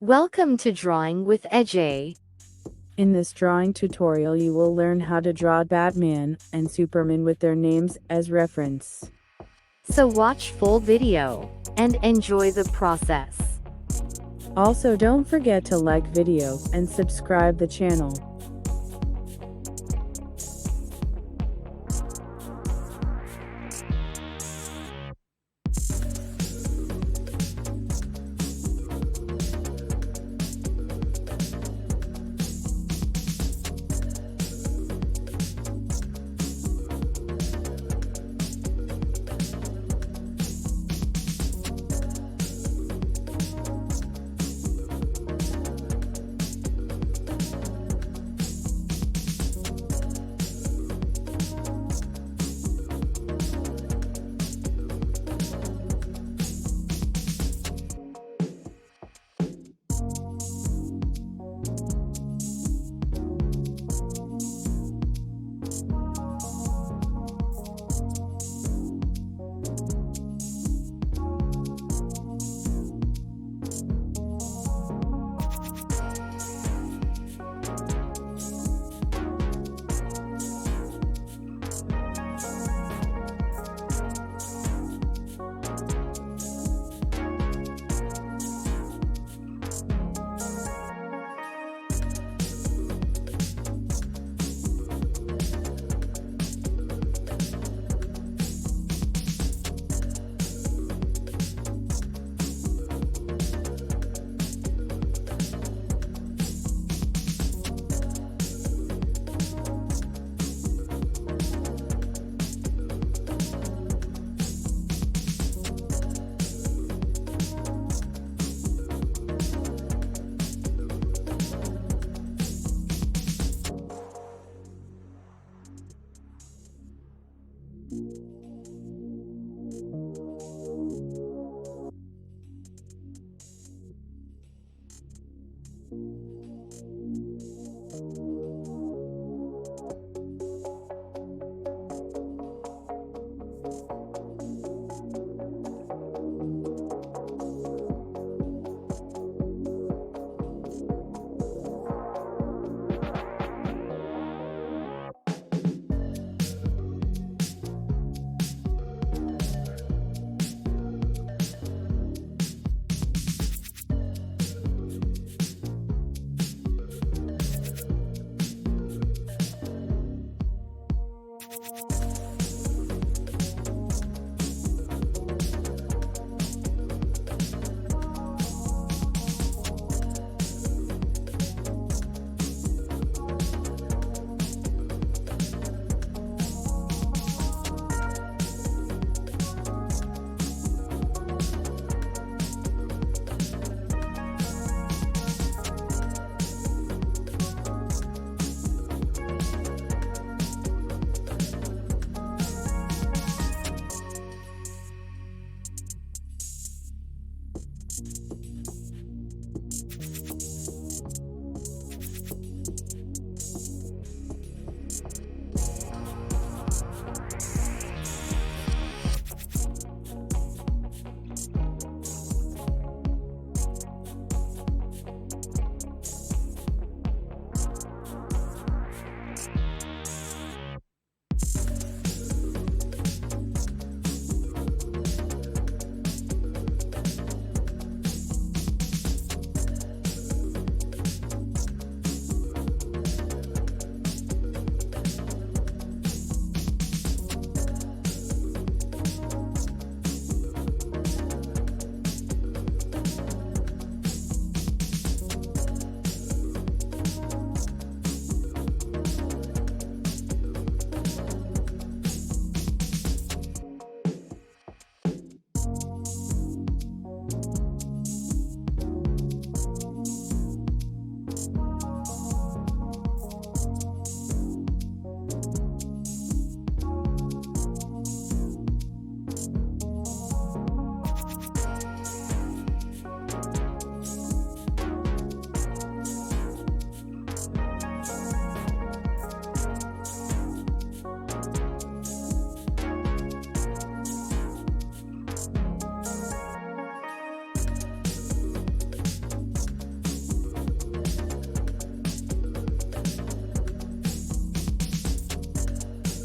Welcome to Drawing with Ajay. In this drawing tutorial you will learn how to draw Batman and Superman with their names as reference. So watch full video and enjoy the process. Also don't forget to like video and subscribe the channel.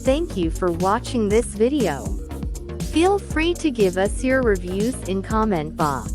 Thank you for watching this video. Feel free to give us your reviews in comment box.